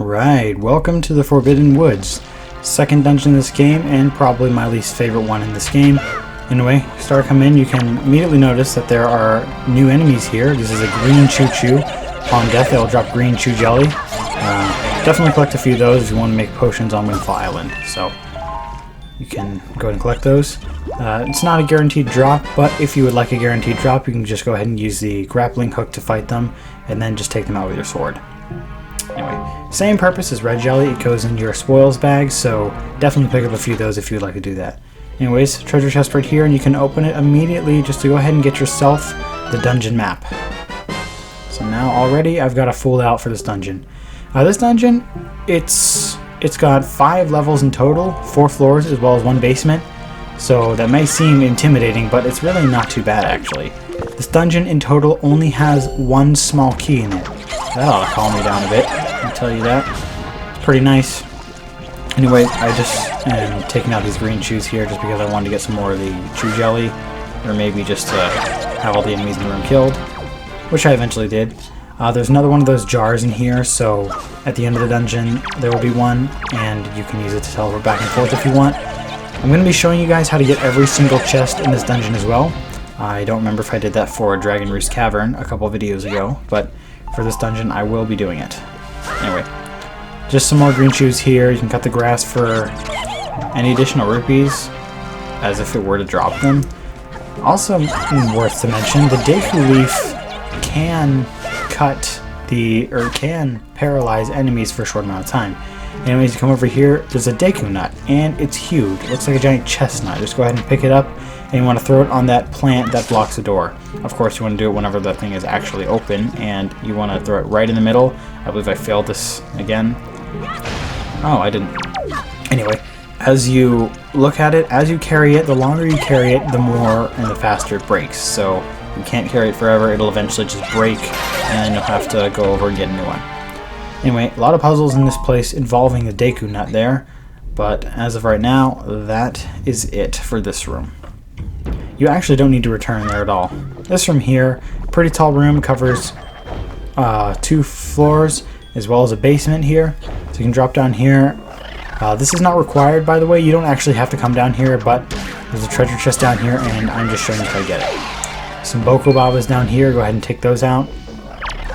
Alright, welcome to the Forbidden Woods. Second dungeon in this game, and probably my least favorite one in this game. Anyway, start to come in, you can immediately notice that there are new enemies here. This is a green choo-choo. Upon death, they'll drop green chew jelly. Definitely collect a few of those if you want to make potions on Windfall Island. So, you can go ahead and collect those. It's not a guaranteed drop, but if you would like a guaranteed drop, you can just go ahead and use the grappling hook to fight them, and then just take them out with your sword. Anyway, same purpose as red jelly, it goes in your spoils bag, so definitely pick up a few of those if you would like to do that. Anyways, treasure chest right here, and you can open it immediately just to go ahead and get yourself the dungeon map. So now already I've got a full layout for this dungeon. This dungeon, it's got 5 levels in total, 4 floors as well as 1 basement. So that may seem intimidating, but it's really not too bad actually. This dungeon in total only has 1 small key in it. That ought to calm me down a bit, I'll tell you that. It's pretty nice. Anyway, I just am taking out these green chews here just because I wanted to get some more of the chew jelly, or maybe just to have all the enemies in the room killed, which I eventually did. There's another one of those jars in here, so at the end of the dungeon there will be one, and you can use it to teleport back and forth if you want. I'm going to be showing you guys how to get every single chest in this dungeon as well. I don't remember if I did that for Dragon Roost Cavern a couple videos ago, but for this dungeon I will be doing it. Anyway, just some more green chews here. You can cut the grass for any additional rupees, as if it were to drop them. Also worth to mention, the Deku Leaf can can paralyze enemies for a short amount of time. Anyways, you come over here, there's a Deku Nut, and it's huge. It looks like a giant chestnut. Just go ahead and pick it up, and you want to throw it on that plant that blocks the door. Of course, you want to do it whenever that thing is actually open, and you want to throw it right in the middle. I believe I failed this again. Oh, I didn't. Anyway, as you look at it, as you carry it, the longer you carry it, the more and the faster it breaks. So you can't carry it forever, it'll eventually just break, and then you'll have to go over and get a new one. Anyway, a lot of puzzles in this place involving the Deku Nut there, but as of right now, that is it for this room. You actually don't need to return there at all. This room here, pretty tall room, covers 2 floors, as well as a basement here, so you can drop down here. This is not required, by the way. You don't actually have to come down here, but there's a treasure chest down here, and I'm just showing you how to get it. Some Bokobabas down here, go ahead and take those out.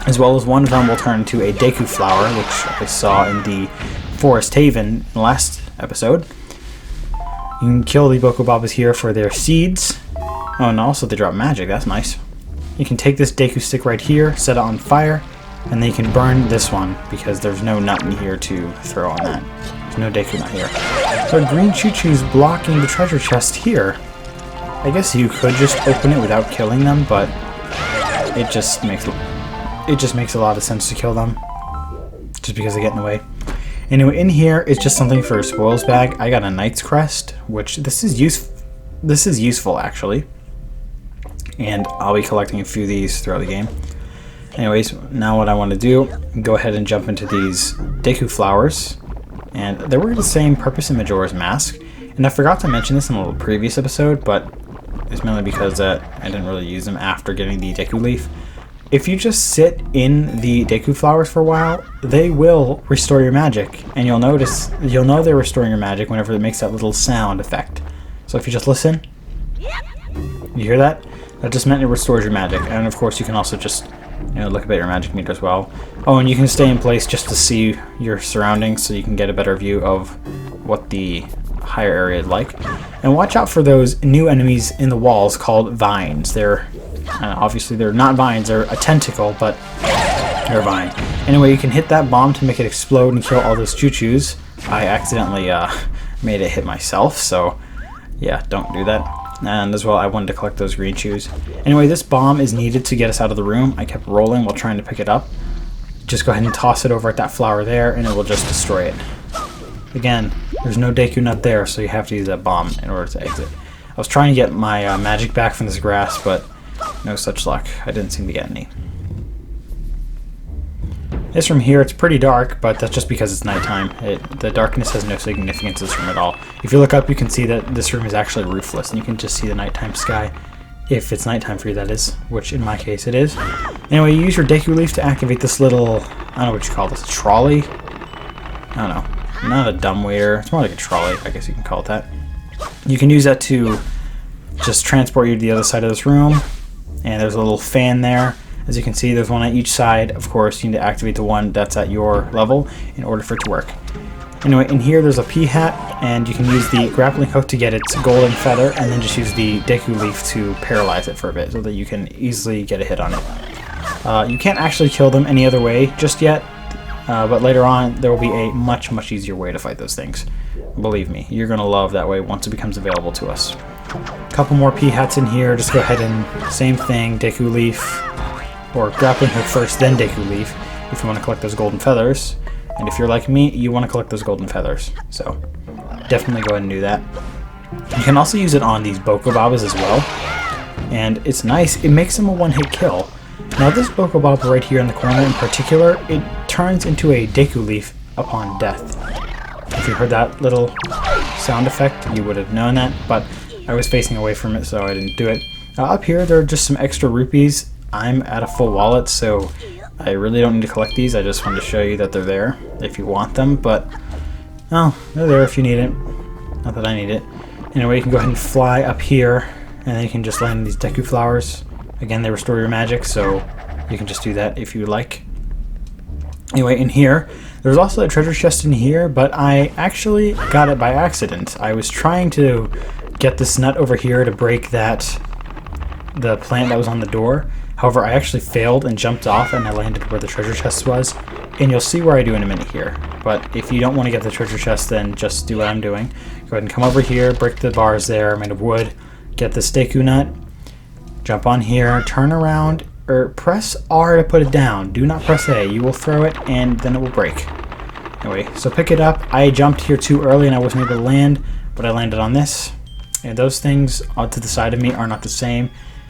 As well as one of them will turn into a Deku Flower, which I saw in the Forest Haven in the last episode. You can kill the Bokobabas here for their seeds. Oh, and also they drop magic, that's nice. You can take this Deku Stick right here, set it on fire, and then you can burn this one, because there's no nut in here to throw on that. There's no Deku Nut here. So green choo-choo's blocking the treasure chest here. I guess you could just open it without killing them, but it just makes a lot of sense to kill them, just because they get in the way. Anyway, in here is just something for a spoils bag. I got a Knight's Crest, which this is useful actually, and I'll be collecting a few of these throughout the game. Anyways, now what I want to do, go ahead and jump into these Deku Flowers, and they were the same purpose in Majora's Mask. And I forgot to mention this in a little previous episode, but it's mainly because I didn't really use them after getting the Deku Leaf. If you just sit in the Deku Flowers for a while, they will restore your magic, and you'll know they're restoring your magic whenever it makes that little sound effect. So if you just listen, you hear that? That just meant it restores your magic. And of course you can also just look at your magic meter as well. Oh, and you can stay in place just to see your surroundings, so you can get a better view of what the higher area is like. And watch out for those new enemies in the walls called vines. They're obviously they're not vines, they're a tentacle, but they're a vine. Anyway, you can hit that bomb to make it explode and kill all those choo-choos. I accidentally made it hit myself, so yeah, don't do that. And as well, I wanted to collect those green chews. Anyway, this bomb is needed to get us out of the room. I kept rolling while trying to pick it up. Just go ahead and toss it over at that flower there, and it will just destroy it. Again, there's no Deku Nut there, so you have to use that bomb in order to exit. I was trying to get my magic back from this grass, but no such luck. I didn't seem to get any. This room here, it's pretty dark, but that's just because it's nighttime. The darkness has no significance to this room at all. If you look up, you can see that this room is actually roofless, and you can just see the nighttime sky. If it's nighttime for you, that is, which in my case it is. Anyway, you use your Deku Leaf to activate this little, I don't know what you call this, trolley? I don't know, not a dumbwaiter. It's more like a trolley, I guess you can call it that. You can use that to just transport you to the other side of this room. And there's a little fan there. As you can see, there's one on each side. Of course, you need to activate the one that's at your level in order for it to work. Anyway, in here there's a pea hat, and you can use the grappling hook to get its golden feather, and then just use the Deku Leaf to paralyze it for a bit so that you can easily get a hit on it. You can't actually kill them any other way just yet, but later on there will be a much, much easier way to fight those things. Believe me, you're going to love that way once it becomes available to us. A couple more pea hats in here. Just go ahead and same thing, Deku Leaf, or grappling hook first, then Deku Leaf, if you want to collect those golden feathers. And if you're like me, you want to collect those golden feathers. So definitely go ahead and do that. You can also use it on these Bokobabas as well. And it's nice. It makes them a one-hit kill. Now this Bokobob right here in the corner in particular, it turns into a Deku Leaf upon death. If you heard that little sound effect, you would have known that. But I was facing away from it, so I didn't do it. Up here, there are just some extra rupees. I'm at a full wallet, so I really don't need to collect these. I just wanted to show you that they're there if you want them, but oh, they're there if you need it. Not that I need it. Anyway, you can go ahead and fly up here, and then you can just land these Deku Flowers. Again, they restore your magic, so you can just do that if you like. Anyway, in here, there's also a treasure chest in here, but I actually got it by accident. I was trying to get this nut over here to break the plant that was on the door. However, I actually failed and jumped off, and I landed where the treasure chest was. And you'll see where I do in a minute here. But if you don't want to get the treasure chest, then just do what I'm doing. Go ahead and come over here, break the bars there, made of wood, get the Deku nut, jump on here, turn around, or press R to put it down. Do not press A. You will throw it, and then it will break. Anyway, so pick it up. I jumped here too early, and I wasn't able to land, but I landed on this. And those things to the side of me are not the same.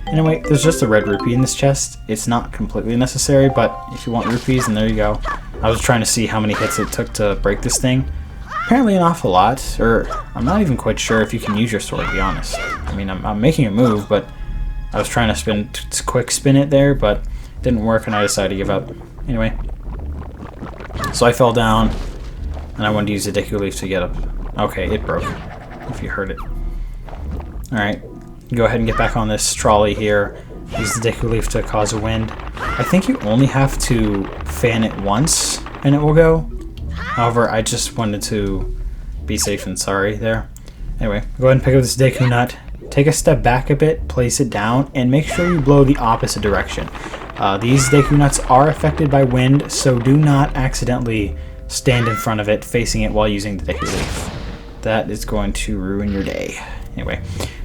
Anyway, there's just a red rupee in this chest. It's not completely necessary, but if you want rupees, then there you go. I was trying to see how many hits it took to break this thing. Apparently an awful lot, or I'm not even quite sure if you can use your sword, to be honest. I mean, I'm making a move, but I was trying to quick spin it there, but it didn't work, and I decided to give up. Anyway, so I fell down, and I wanted to use the Deku Leaf to get up. Okay, it broke, if you heard it. Alright. Go ahead and get back on this trolley here. Use the Deku Leaf to cause a wind. I think you only have to fan it once and it will go. However, I just wanted to be safe and sorry there. Anyway, go ahead and pick up this Deku nut. Take a step back a bit, place it down, and make sure you blow the opposite direction. These Deku nuts are affected by wind, so do not accidentally stand in front of it facing it while using the Deku Leaf. That is going to ruin your day. Anyway.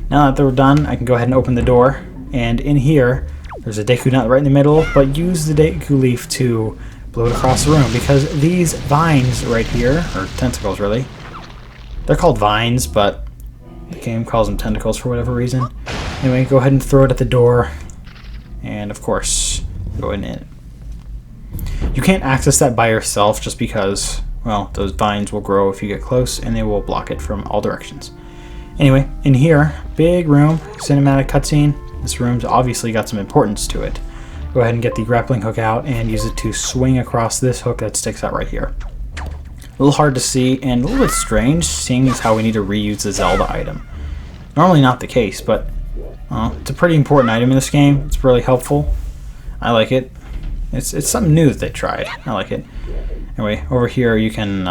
Now that they're done, I can go ahead and open the door, and in here, there's a Deku nut right in the middle, but use the Deku Leaf to blow it across the room, because these vines right here, or tentacles really, they're called vines, but the game calls them tentacles for whatever reason. Anyway, go ahead and throw it at the door, and of course, go in it. You can't access that by yourself just because, well, those vines will grow if you get close, and they will block it from all directions. Anyway, in here, big room, cinematic cutscene. This room's obviously got some importance to it. Go ahead and get the grappling hook out and use it to swing across this hook that sticks out right here. A little hard to see and a little bit strange, seeing as how we need to reuse the Zelda item. Normally not the case, but it's a pretty important item in this game. It's really helpful. I like it. It's something new that they tried. I like it. Anyway, over here you can,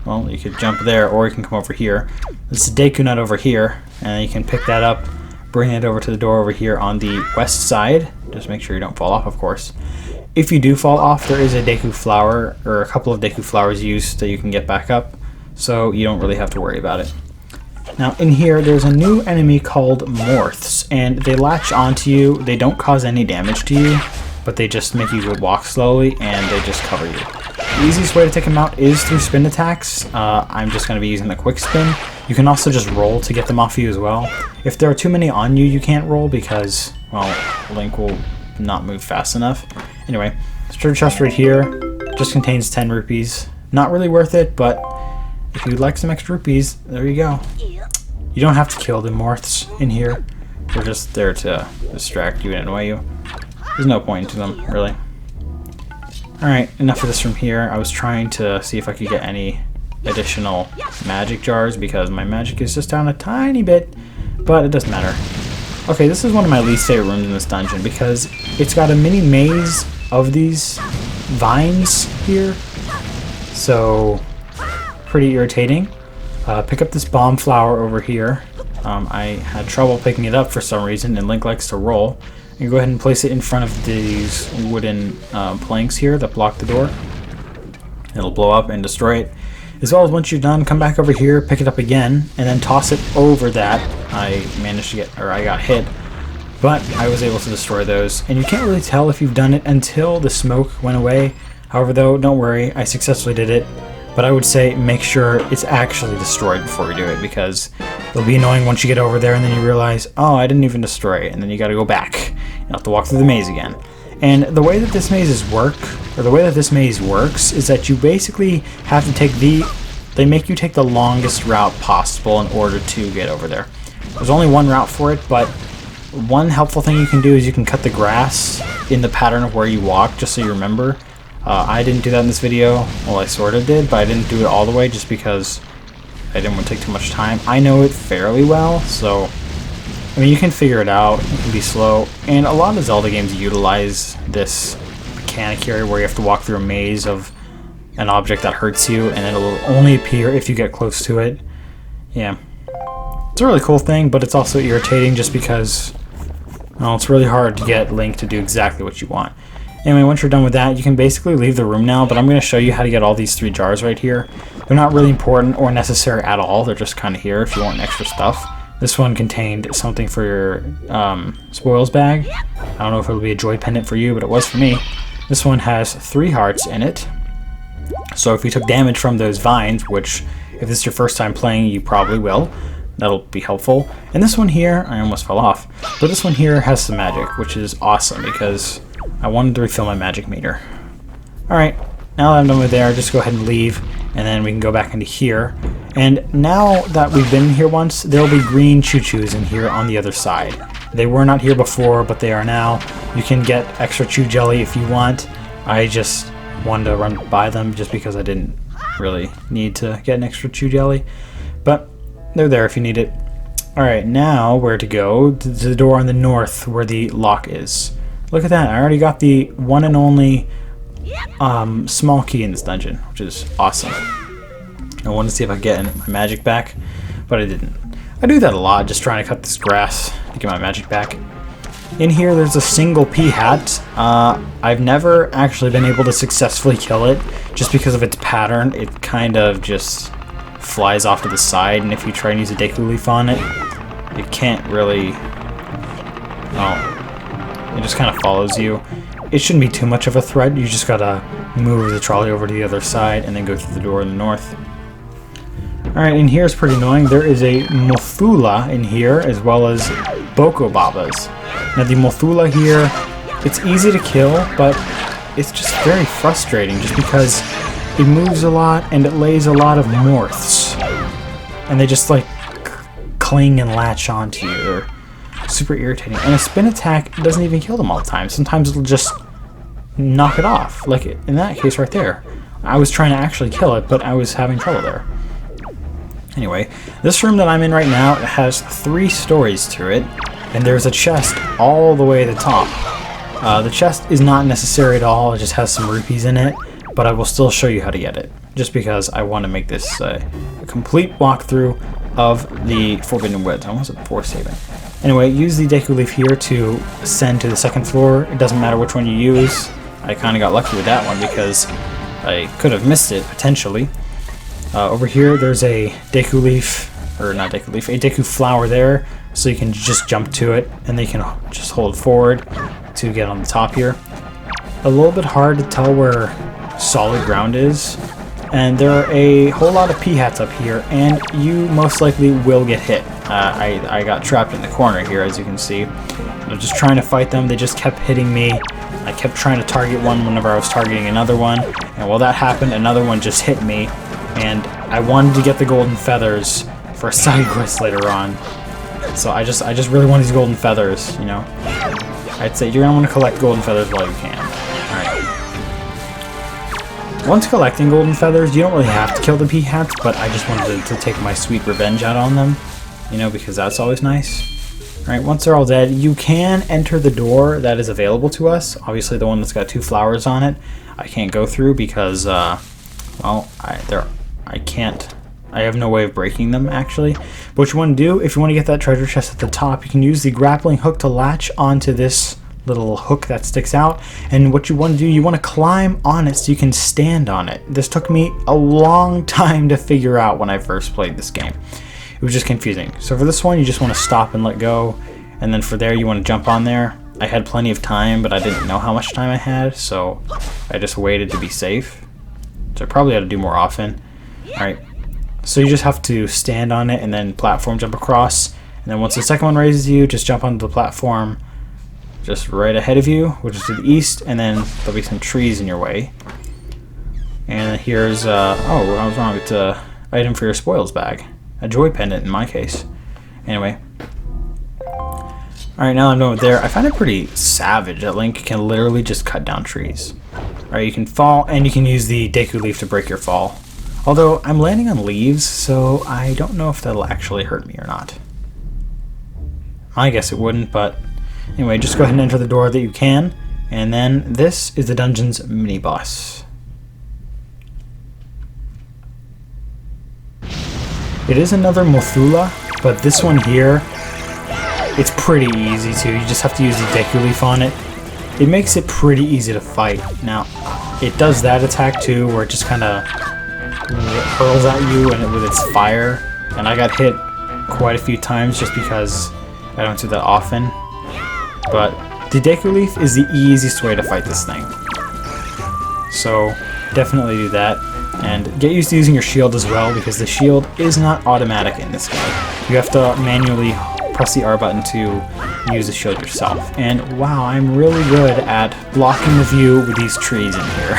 well, you could jump there, or you can come over here. This is Deku nut over here, and you can pick that up, bring it over to the door over here on the west side. Just make sure you don't fall off, of course. If you do fall off, there is a Deku flower, or a couple of Deku flowers used that you can get back up, so you don't really have to worry about it. Now, in here, there's a new enemy called Morths, and they latch onto you. They don't cause any damage to you, but they just make you walk slowly, and they just cover you. The easiest way to take them out is through spin attacks. I'm just going to be using the quick spin. You can also just roll to get them off you as well. If there are too many on you, you can't roll because, well, Link will not move fast enough. Anyway, this treasure chest right here just contains 10 rupees. Not really worth it, but if you'd like some extra rupees, there you go. You don't have to kill the Morths in here. They're just there to distract you and annoy you. There's no point to them, really. Alright, enough of this from here. I was trying to see if I could get any additional magic jars because my magic is just down a tiny bit, but it doesn't matter. Okay, this is one of my least favorite rooms in this dungeon because it's got a mini maze of these vines here, so pretty irritating. Pick up this bomb flower over here. I had trouble picking it up for some reason, and Link likes to roll. You go ahead and place it in front of these wooden planks here that block the door. It'll blow up and destroy it. As well as once you're done, come back over here, pick it up again, and then toss it over that. I managed to get, or I got hit, but I was able to destroy those. And you can't really tell if you've done it until the smoke went away. However, though, don't worry, I successfully did it. But I would say make sure it's actually destroyed before you do it, because it'll be annoying once you get over there and then you realize, oh, I didn't even destroy it, and then you gotta go back. You have to walk through the maze again. And the way that this maze works is that you basically have to take they make you take the longest route possible in order to get over there. There's only one route for it, but one helpful thing you can do is you can cut the grass in the pattern of where you walk, just so you remember. I didn't do that in this video. Well, I sort of did, but I didn't do it all the way just because I didn't want to take too much time. I know it fairly well, so I mean, you can figure it out. It can be slow, and a lot of Zelda games utilize this mechanic here where you have to walk through a maze of an object that hurts you, and it'll only appear if you get close to it. Yeah, it's a really cool thing, but it's also irritating just because, well, it's really hard to get Link to do exactly what you want. Anyway, once you're done with that, you can basically leave the room now, but I'm going to show you how to get all these 3 jars right here. They're not really important or necessary at all. They're just kind of here if you want extra stuff. This one contained something for your spoils bag. I don't know if it'll be a joy pendant for you, but it was for me. This one has 3 hearts in it. So if you took damage from those vines, which if this is your first time playing, you probably will, that'll be helpful. And this one here, I almost fell off, but this one here has some magic, which is awesome because I wanted to refill my magic meter. Alright, now that I'm done with there, just go ahead and leave, and then we can go back into here. And now that we've been here once, there'll be green choo-choos in here on the other side. They were not here before, but they are now. You can get extra chew jelly if you want. I just wanted to run by them just because I didn't really need to get an extra chew jelly. But they're there if you need it. Alright, now where to go? To the door on the north where the lock is. Look at that, I already got the one and only small key in this dungeon, which is awesome. I wanted to see if I could get my magic back, but I didn't. I do that a lot, just trying to cut this grass to get my magic back. In here, there's a single pea hat. I've never actually been able to successfully kill it, just because of its pattern. It kind of just flies off to the side, and if you try and use a Deku Leaf on it, it can't really... well, it just kind of follows you. It shouldn't be too much of a threat. You just gotta move the trolley over to the other side and then go through the door in the north. Alright, in here is pretty annoying. There is a Mothula in here, as well as Boko Babas. Now the Mothula here, it's easy to kill, but it's just very frustrating just because it moves a lot and it lays a lot of morphs. And they just like cling and latch onto you. They're super irritating. And a spin attack doesn't even kill them all the time. Sometimes it'll just knock it off. Like in that case right there. I was trying to actually kill it, but I was having trouble there. Anyway, this room that I'm in right now has 3 stories to it, and there's a chest all the way at the top. The chest is not necessary at all, it just has some rupees in it, but I will still show you how to get it, just because I want to make this a complete walkthrough of the Forbidden Woods. I almost said before saving. Anyway, use the Deku Leaf here to ascend to the 2nd floor. It doesn't matter which one you use. I kind of got lucky with that one because I could have missed it, potentially. Over here, there's a Deku Leaf, or not Deku Leaf, a Deku Flower there, so you can just jump to it, and then you can just hold forward to get on the top here. A little bit hard to tell where solid ground is, and there are a whole lot of pea hats up here, and you most likely will get hit. I got trapped in the corner here, as you can see. I'm just trying to fight them. They just kept hitting me. I kept trying to target one whenever I was targeting another one, and while that happened, another one just hit me. And I wanted to get the golden feathers for a side quest later on. So I just really want these golden feathers, you know. I'd say you're gonna want to collect golden feathers while you can. Alright. Once collecting golden feathers, you don't really have to kill the peahats, but I just wanted to take my sweet revenge out on them, you know, because that's always nice. Alright, once they're all dead, you can enter the door that is available to us. Obviously the one that's got 2 flowers on it, I can't go through because, well, I have no way of breaking them, actually. But what you want to do, if you want to get that treasure chest at the top, you can use the grappling hook to latch onto this little hook that sticks out, and what you want to do, you want to climb on it so you can stand on it. This took me a long time to figure out when I first played this game. It was just confusing. So for this one, you just want to stop and let go, and then for there, you want to jump on there. I had plenty of time, but I didn't know how much time I had, so I just waited to be safe. So I probably had to do more often. Alright, so you just have to stand on it and then platform jump across, and then once the second one raises you, just jump onto the platform just right ahead of you, which is to the east, and then there'll be some trees in your way. And here's, oh, I was wrong, it's an item for your spoils bag. A joy pendant in my case. Anyway. Alright, now I'm done with there. I find it pretty savage that Link can literally just cut down trees. Alright, you can fall, and you can use the Deku Leaf to break your fall. Although, I'm landing on leaves, so I don't know if that'll actually hurt me or not. I guess it wouldn't, but anyway, just go ahead and enter the door that you can, and then this is the dungeon's mini-boss. It is another Mothula, but this one here, it's pretty easy too. You just have to use the Deku Leaf on it. It makes it pretty easy to fight. Now, it does that attack too, where it just kind of hurls at you and with its fire, and I got hit quite a few times just because I don't do that often. But the Deku Leaf is the easiest way to fight this thing. So definitely do that. And get used to using your shield as well, because the shield is not automatic in this game. You have to manually press the R button to use the shield yourself. And wow, I'm really good at blocking the view with these trees in here.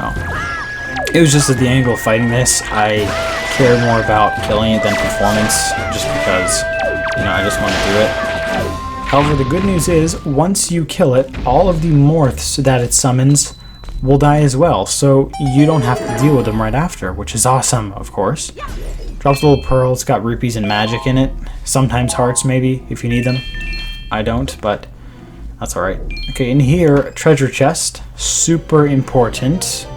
Oh. It was just at the angle of fighting this, I care more about killing it than performance, just because, you know, I just want to do it. However, the good news is, once you kill it, all of the morphs that it summons will die as well, so you don't have to deal with them right after, which is awesome, of course. Drops a little pearl, it's got rupees and magic in it, sometimes hearts maybe, if you need them. I don't, but that's alright. Okay, in here, treasure chest, super important.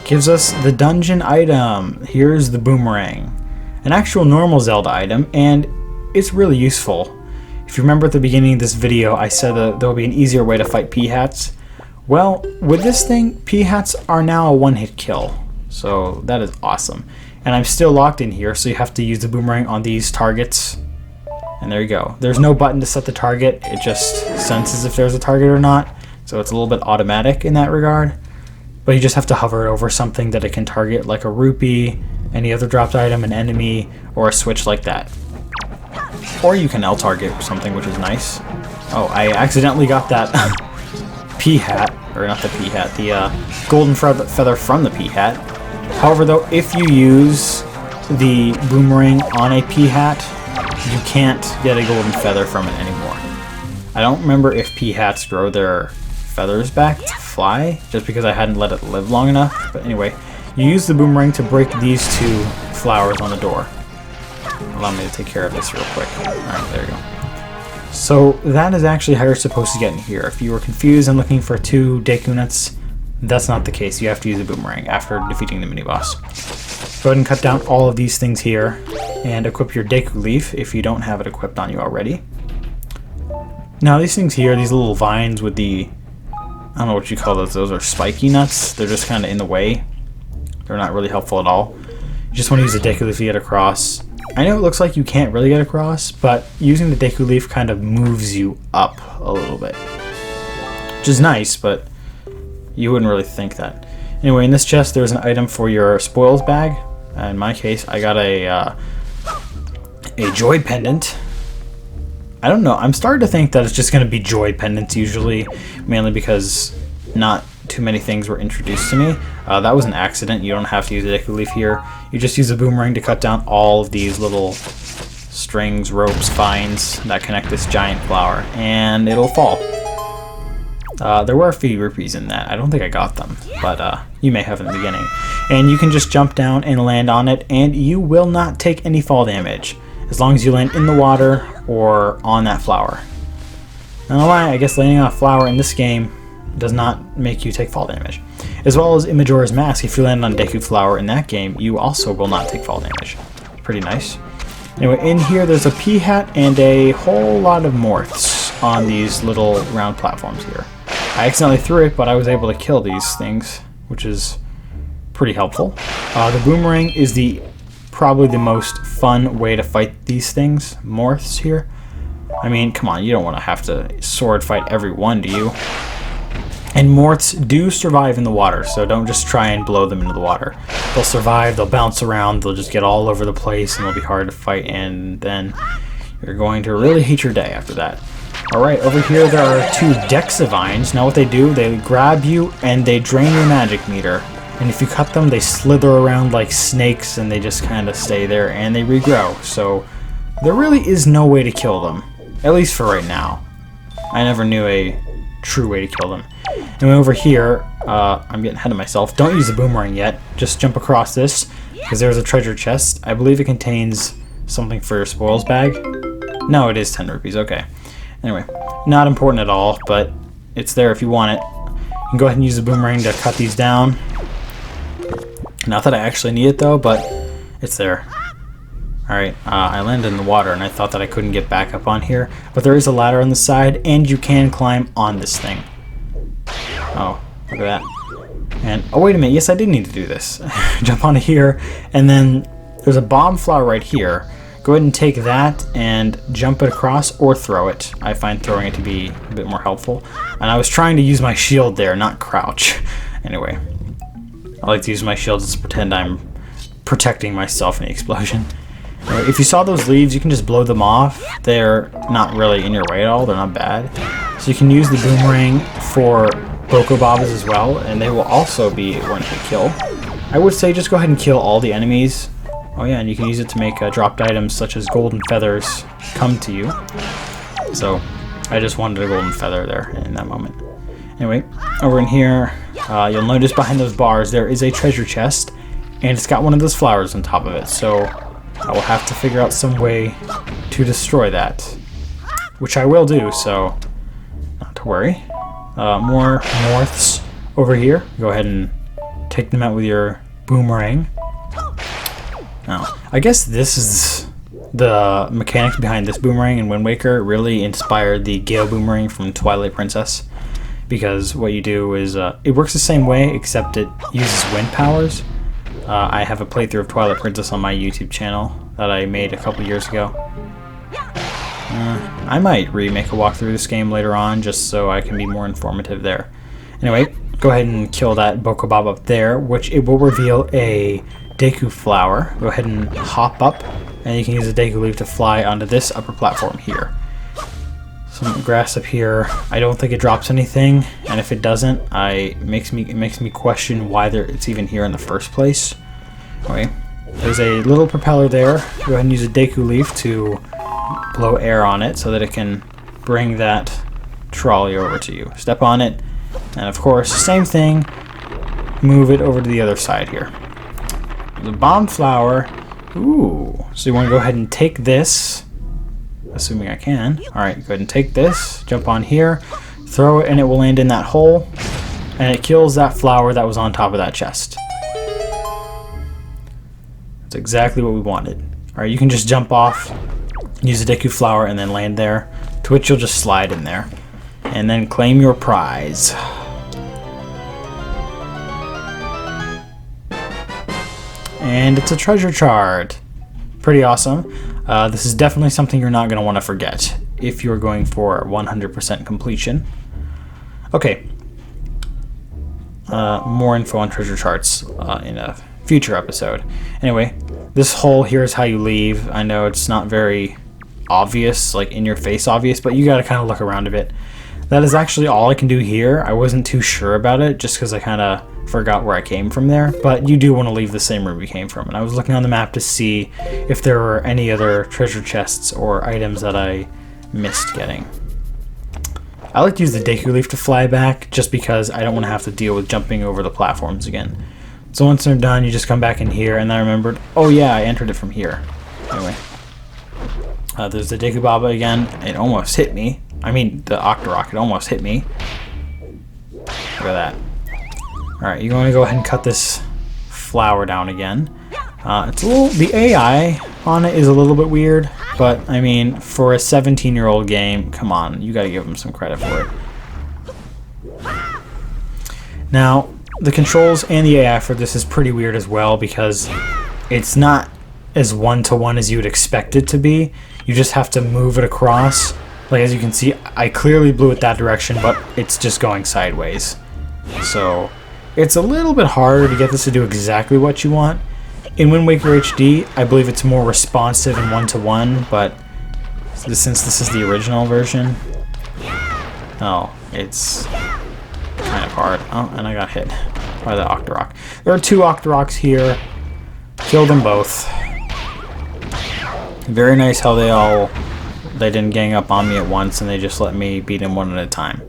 Gives us the dungeon item. Here's the boomerang. An actual normal Zelda item, and it's really useful. If you remember at the beginning of this video, I said that there will be an easier way to fight peahats. Well, with this thing, peahats are now a one-hit kill, so that is awesome. And I'm still locked in here, so you have to use the boomerang on these targets. And there you go. There's no button to set the target, it just senses if there's a target or not, so it's a little bit automatic in that regard. But you just have to hover it over something that it can target, like a rupee, any other dropped item, an enemy, or a switch like that. Or you can L-target something, which is nice. Oh, I accidentally got that peahat, or not the peahat, the golden feather from the peahat. However, though, if you use the boomerang on a peahat, you can't get a golden feather from it anymore. I don't remember if peahats grow their feathers back to fly, just because I hadn't let it live long enough. But anyway, you use the boomerang to break these 2 flowers on the door. Allow me to take care of this real quick. Alright, there you go. So that is actually how you're supposed to get in here. If you were confused and looking for 2 Deku Nuts, that's not the case. You have to use the boomerang after defeating the mini-boss. Go ahead and cut down all of these things here and equip your Deku Leaf if you don't have it equipped on you already. Now these things here, these little vines with the, I don't know what you call those are spiky nuts. They're just kind of in the way. They're not really helpful at all. You just want to use the Deku Leaf to get across. I know it looks like you can't really get across, but using the Deku Leaf kind of moves you up a little bit. Which is nice, but you wouldn't really think that. Anyway, in this chest there's an item for your spoils bag. In my case, I got a joy pendant. I don't know, I'm starting to think that it's just going to be joy pendants usually, mainly because not too many things were introduced to me. That was an accident. You don't have to use the Deku Leaf here. You just use a boomerang to cut down all of these little strings, ropes, vines that connect this giant flower, and it'll fall. There were a few rupees in that. I don't think I got them, but you may have in the beginning. And you can just jump down and land on it, and you will not take any fall damage as long as you land in the water or on that flower. Not gonna lie, I guess landing on a flower in this game does not make you take fall damage. As well as in Majora's Mask, if you land on Deku Flower in that game, you also will not take fall damage. Pretty nice. Anyway, in here there's a pea hat and a whole lot of morphs on these little round platforms here. I accidentally threw it, but I was able to kill these things, which is pretty helpful. The boomerang is probably the most fun way to fight these things, morphs here. I mean, come on, you don't want to have to sword fight every one, do you? And morphs do survive in the water, so don't just try and blow them into the water. They'll survive, they'll bounce around, they'll just get all over the place, and they'll be hard to fight, and then you're going to really hate your day after that. Alright, over here there are 2 Dexavines. Now what they do, they grab you and they drain your magic meter. And if you cut them, they slither around like snakes and they just kind of stay there and they regrow. So there really is no way to kill them, at least for right now. I never knew a true way to kill them. And over here, I'm getting ahead of myself. Don't use the boomerang yet. Just jump across this because there's a treasure chest. I believe it contains something for your spoils bag. No, it is 10 rupees. Okay. Anyway, not important at all, but it's there if you want it. You can go ahead and use the boomerang to cut these down. Not that I actually need it though, but it's there. Alright, I landed in the water and I thought that I couldn't get back up on here, but there is a ladder on the side and you can climb on this thing. Oh, look at that. And, oh wait a minute, yes I did need to do this. Jump onto here, and then there's a bomb flower right here. Go ahead and take that and jump it across or throw it. I find throwing it to be a bit more helpful. And I was trying to use my shield there, not crouch. Anyway, I like to use my shield just to pretend I'm protecting myself in the explosion. Anyway, if you saw those leaves, you can just blow them off. They're not really in your way at all. They're not bad. So you can use the boomerang for Bokobabas as well, and they will also be one-hit kill. I would say just go ahead and kill all the enemies. Oh yeah, and you can use it to make dropped items such as golden feathers come to you. So I just wanted a golden feather there in that moment. Anyway, over in here, you'll notice behind those bars there is a treasure chest, and it's got one of those flowers on top of it. So I will have to figure out some way to destroy that, which I will do, so not to worry. More morphs over here. Go ahead and take them out with your boomerang. Now, I guess this is the mechanics behind this boomerang in Wind Waker really inspired the Gale boomerang from Twilight Princess, because what you do is it works the same way except it uses wind powers. I have a playthrough of Twilight Princess on my YouTube channel that I made a couple years ago. I might remake a walkthrough of this game later on just so I can be more informative there. Anyway, go ahead and kill that Bokobob up there, which it will reveal a Deku flower. Go ahead and hop up, and you can use the Deku leaf to fly onto this upper platform here. Some grass up here. I don't think it drops anything, and if it doesn't, it makes me question why it's even here in the first place. Anyway, there's a little propeller there. Go ahead and use a Deku leaf to blow air on it so that it can bring that trolley over to you. Step on it, and of course, same thing, move it over to the other side here. The bomb flower. Ooh. So you want to go ahead and take this, assuming I can. Alright, go ahead and take this, jump on here, throw it, and it will land in that hole, and it kills that flower that was on top of that chest. That's exactly what we wanted. Alright, you can just jump off, use the Deku flower, and then land there, to which you'll just slide in there, and then claim your prize. And it's a treasure chart. Pretty awesome. This is definitely something you're not going to want to forget if you're going for 100% completion. Okay. More info on treasure charts in a future episode. Anyway, this hole here is how you leave. I know it's not very obvious, like in your face obvious, but you got to kind of look around a bit. That is actually all I can do here. I wasn't too sure about it just because I kind of forgot where I came from there, but you do want to leave the same room you came from. And I was looking on the map to see if there were any other treasure chests or items that I missed getting. I like to use the Deku Leaf to fly back just because I don't want to have to deal with jumping over the platforms again. So once they're done, you just come back in here, and then I remembered, oh yeah, I entered it from here. Anyway, there's the Deku Baba again. It almost hit me. I mean, the Octorok, it almost hit me. Look at that. Alright, you're going to go ahead and cut this flower down again. It's a little, the AI on it is a little bit weird, but I mean, for a 17-year-old game, come on, you gotta give them some credit for it. Now, the controls and the AI for this is pretty weird as well because it's not as one-to-one as you would expect it to be. You just have to move it across. Like, as you can see, I clearly blew it that direction, but it's just going sideways. So, it's a little bit harder to get this to do exactly what you want. In Wind Waker HD, I believe it's more responsive and one-to-one, but since this is the original version, oh, it's kind of hard. Oh, and I got hit by the Octorok. There are 2 Octoroks here. Killed them both. Very nice how they didn't gang up on me at once and they just let me beat them one at a time.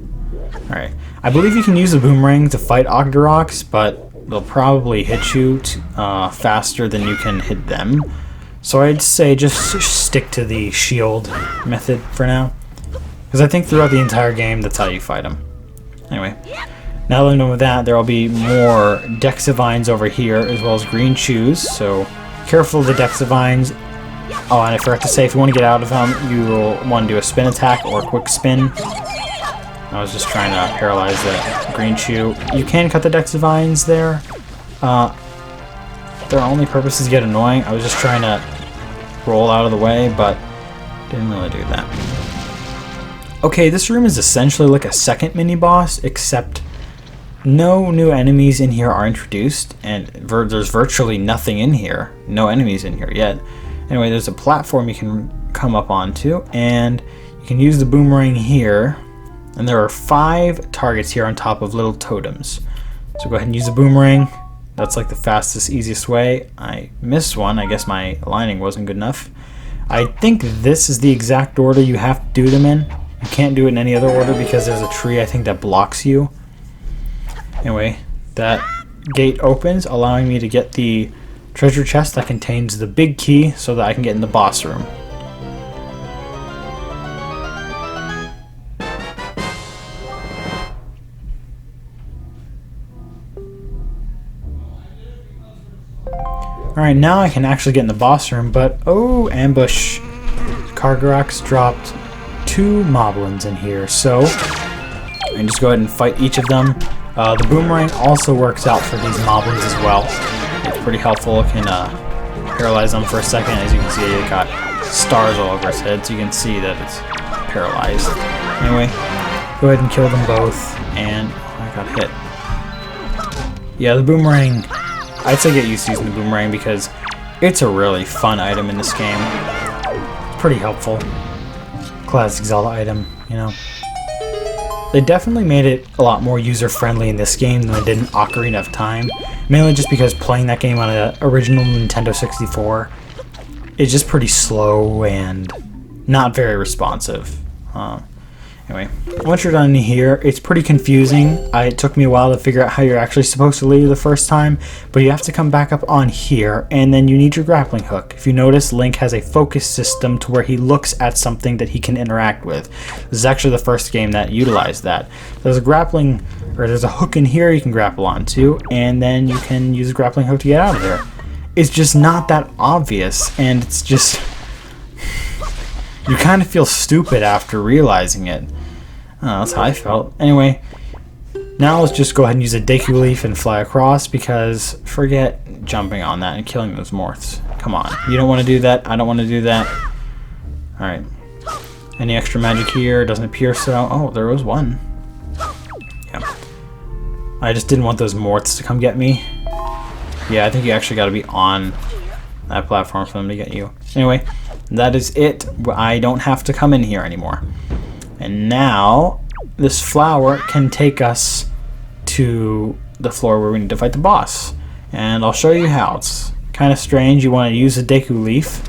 Alright. I believe you can use a boomerang to fight Octoroks, but they'll probably hit you faster than you can hit them. So I'd say just stick to the shield method for now. Because I think throughout the entire game, that's how you fight them. Anyway, now that I'm done with that, there will be more Dexavines over here, as well as green shoes. So careful of the Dexavines. Oh, and I forgot to say, if you want to get out of them, you'll want to do a spin attack or a quick spin. I was just trying to paralyze the green shoe. You can cut the Dexavines there. Their only purpose is to get annoying. I was just trying to roll out of the way, but didn't really do that. Okay, this room is essentially like a second mini-boss, except no new enemies in here are introduced, and there's virtually nothing in here. No enemies in here yet. Anyway, there's a platform you can come up onto, and you can use the boomerang here. And there are 5 targets here on top of little totems. So go ahead and use the boomerang. That's like the fastest, easiest way. I missed one. I guess my aligning wasn't good enough. I think this is the exact order you have to do them in. You can't do it in any other order because there's a tree, I think, that blocks you. Anyway, that gate opens, allowing me to get the treasure chest that contains the big key so that I can get in the boss room. Alright, now I can actually get in the boss room, but oh, ambush. Cargarax dropped 2 moblins in here, so I can just go ahead and fight each of them. The boomerang also works out for these moblins as well. It's pretty helpful. It can paralyze them for a second. As you can see, it got stars all over its head, so you can see that it's paralyzed. Anyway, go ahead and kill them both, and I got hit. Yeah, the boomerang, I'd say get used to using the boomerang because it's a really fun item in this game. It's pretty helpful. Classic Zelda item, you know. They definitely made it a lot more user-friendly in this game than they did in Ocarina of Time. Mainly just because playing that game on an original Nintendo 64 is just pretty slow and not very responsive. Anyway, once you're done here, it's pretty confusing. It took me a while to figure out how you're actually supposed to leave the first time, but you have to come back up on here, and then you need your grappling hook. If you notice, Link has a focus system to where he looks at something that he can interact with. This is actually the first game that utilized that. There's a grappling, or there's a hook in here you can grapple onto, and then you can use a grappling hook to get out of there. It's just not that obvious, and it's just... you kind of feel stupid after realizing it. That's how I felt. Anyway, now let's just go ahead and use a Deku Leaf and fly across because forget jumping on that and killing those morphs. Come on. You don't want to do that. I don't want to do that. Alright. Any extra magic here? Doesn't appear so. Oh, there was one. Yeah. I just didn't want those morphs to come get me. Yeah, I think you actually got to be on that platform for them to get you. Anyway, that is it. I don't have to come in here anymore. And now, this flower can take us to the floor where we need to fight the boss. And I'll show you how. It's kind of strange. You want to use a Deku Leaf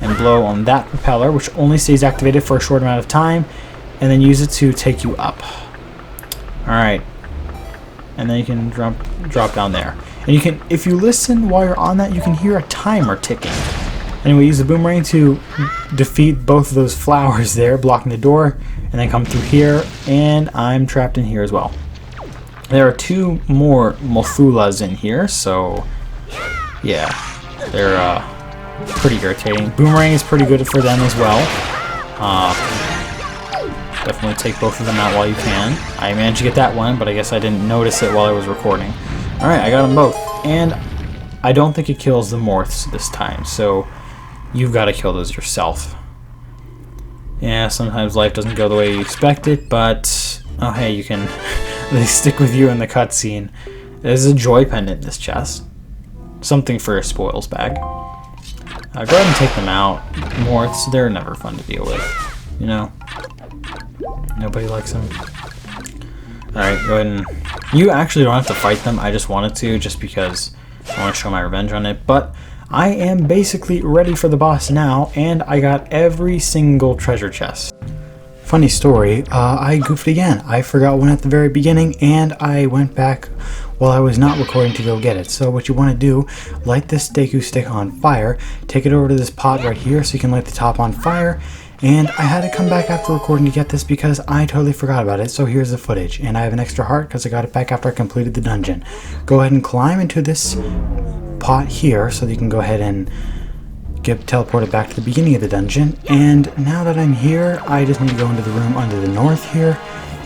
and blow on that propeller, which only stays activated for a short amount of time. and then use it to take you up. Alright. And then you can drop down there. And you can, if you listen while you're on that, you can hear a timer ticking. Anyway, use the boomerang to defeat both of those flowers there, blocking the door, and then come through here, and I'm trapped in here as well. There are 2 more Mofulas in here, so yeah, they're pretty irritating. Boomerang is pretty good for them as well. Definitely take both of them out while you can. I managed to get that one, but I guess I didn't notice it while I was recording. Alright, I got them both, and I don't think it kills the morphs this time, so you've got to kill those yourself. Yeah, sometimes life doesn't go the way you expect it, but oh hey, you can they stick with you in the cutscene. There's a joy pendant in this chest. Something for a spoils bag. Go ahead and take them out. Morphs, they're never fun to deal with. You know? Nobody likes them. Alright, go ahead and... You actually don't have to fight them. I just wanted to, just because I want to show my revenge on it. But I am basically ready for the boss now, and I got every single treasure chest. Funny story, I goofed again. I forgot one at the very beginning, and I went back while I was not recording to go get it. So what you want to do, light this Deku stick on fire, take it over to this pot right here so you can light the top on fire, and I had to come back after recording to get this because I totally forgot about it. So here's the footage, and I have an extra heart because I got it back after I completed the dungeon. Go ahead and climb into this pot here so that you can go ahead and get teleported back to the beginning of the dungeon. And now that I'm here, I just need to go into the room under the north here,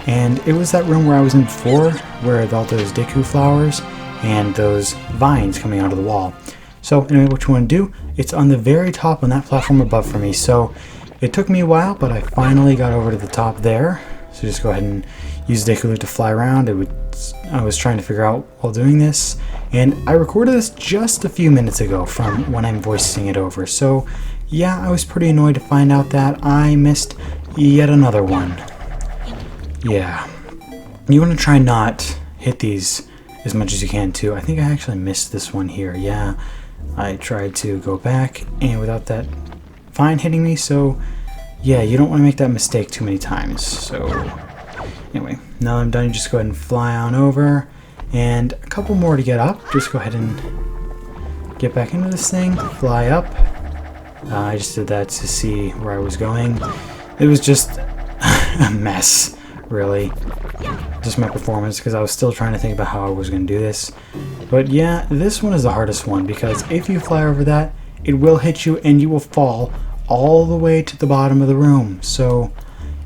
and it was that room where I was in before, where all those Deku flowers and those vines coming out of the wall. So anyway, what you want to do, it's on the very top on that platform above for me. So it took me a while, but I finally got over to the top there. So just go ahead and use Deku Loot to fly around. I was trying to figure out while doing this, and I recorded this just a few minutes ago from when I'm voicing it over. So yeah, I was pretty annoyed to find out that I missed yet another one. Yeah, you want to try not hit these as much as you can too. I think I actually missed this one here. Yeah, I tried to go back and without that vine hitting me, so yeah, you don't want to make that mistake too many times. So anyway, now I'm done, just go ahead and fly on over, and a couple more to get up. Just go ahead and get back into this thing, fly up. I just did that to see where I was going. It was just a mess, really. Just my performance, because I was still trying to think about how I was going to do this. But yeah, this one is the hardest one, because if you fly over that, it will hit you and you will fall all the way to the bottom of the room. So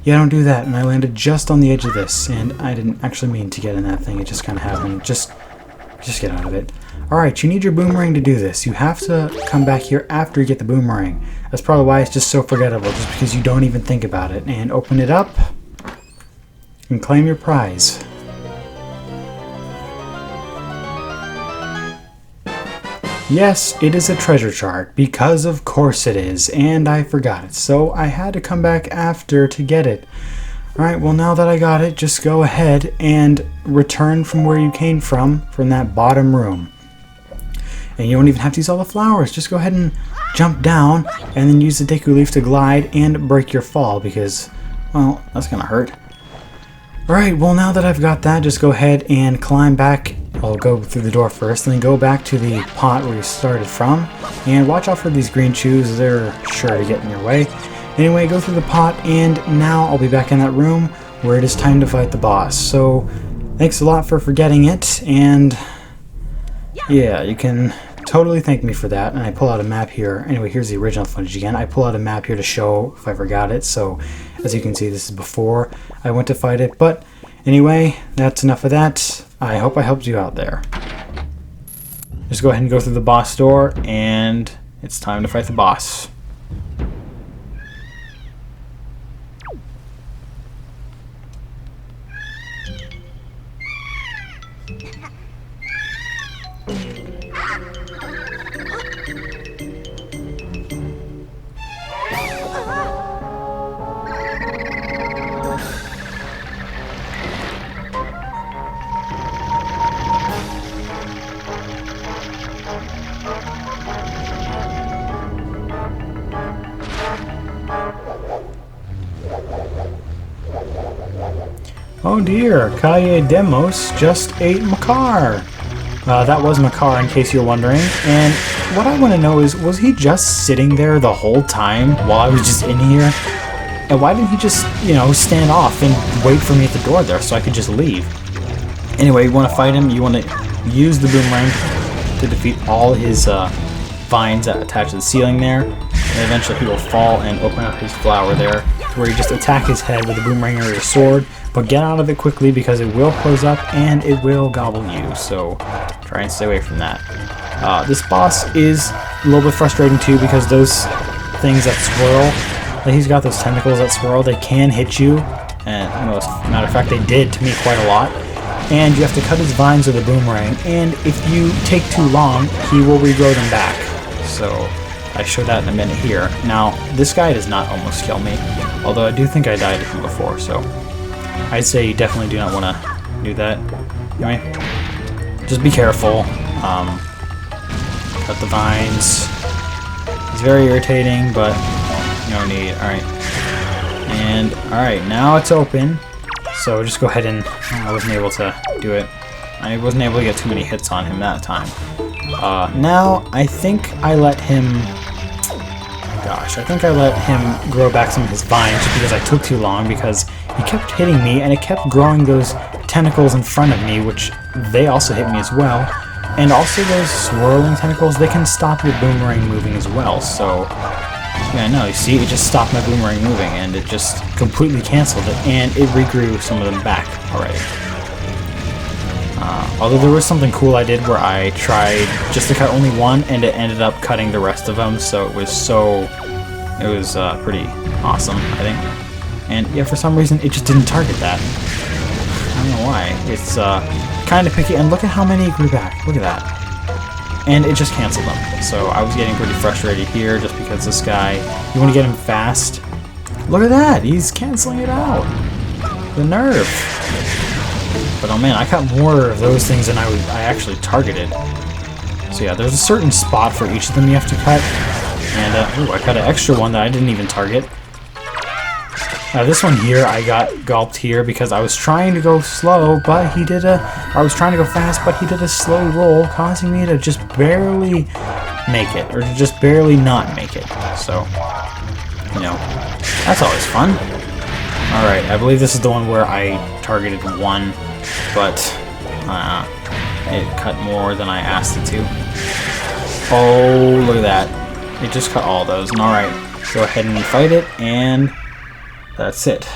yeah, don't do that. And I landed just on the edge of this, and I didn't actually mean to get in that thing. It just kind of happened. Just get out of it. Alright, you need your boomerang to do this. You have to come back here after you get the boomerang. That's probably why it's just so forgettable, just because you don't even think about it. And open it up and claim your prize. Yes, it is a treasure chart, because of course it is, and I forgot it, so I had to come back after to get it. Alright, well now that I got it, just go ahead and return from where you came from that bottom room. And you don't even have to use all the flowers, just go ahead and jump down, and then use the Deku Leaf to glide and break your fall, because, well, that's gonna hurt. Alright, well now that I've got that, just go ahead and climb back. I'll go through the door first, and then go back to the pot where you started from. And watch out for these green chews, they're sure to get in your way. Anyway, go through the pot, and now I'll be back in that room where it is time to fight the boss. So, thanks a lot for forgetting it, and yeah, you can totally thank me for that. And I pull out a map here. Anyway, here's the original footage again. I pull out a map here to show if I forgot it. So, as you can see, this is before I went to fight it. But anyway, that's enough of that. I hope I helped you out there. Just go ahead and go through the boss door, and it's time to fight the boss. Oh dear, Kaye Demos just ate Makar. That was Makar, in case you're wondering. And what I want to know is, was he just sitting there the whole time while I was just in here? And why didn't he just, you know, stand off and wait for me at the door there so I could just leave? Anyway, you want to fight him, you want to use the boomerang to defeat all his vines that attach to the ceiling there. And eventually he will fall and open up his flower there, to where you just attack his head with a boomerang or your sword. But get out of it quickly because it will close up and it will gobble you. So try and stay away from that. This boss is a little bit frustrating too because those things that swirl, like he's got those tentacles that swirl, they can hit you. And as a matter of fact, they did to me quite a lot. And you have to cut his vines with a boomerang. And if you take too long, he will regrow them back. So I show that in a minute here. Now, this guy does not almost kill me, although I do think I died to him before, so I'd say you definitely do not want to do that. Anyway, just be careful. Cut the vines. It's very irritating, but no need. Alright. And, alright, now it's open. So just go ahead and... I wasn't able to do it. I wasn't able to get too many hits on him that time. Now, I think I let him... Gosh, I think I let him grow back some of his vines just because I took too long, because he kept hitting me and it kept growing those tentacles in front of me, which they also hit me as well. And also those swirling tentacles, they can stop your boomerang moving as well. So, yeah, no, you see, it just stopped my boomerang moving and it just completely canceled it, and it regrew some of them back already. Although there was something cool I did where I tried just to cut only one, and it ended up cutting the rest of them, so it was pretty awesome, I think. And yeah, for some reason it just didn't target that. I don't know why. It's kind of picky, and look at how many it grew back. Look at that. And it just canceled them. So I was getting pretty frustrated here just because this guy, you want to get him fast. Look at that, he's canceling it out. The nerve. But oh man, I cut more of those things than I actually targeted. So yeah, there's a certain spot for each of them you have to cut. And ooh, I cut an extra one that I didn't even target. This one here, I got gulped here because I was trying to go slow, but I was trying to go fast, but he did a slow roll, causing me to just barely make it, or to just barely not make it. So, you know, that's always fun. Alright, I believe this is the one where I targeted one, but it cut more than I asked it to. Oh, look at that. It just cut all those. And alright, go ahead and fight it, and that's it.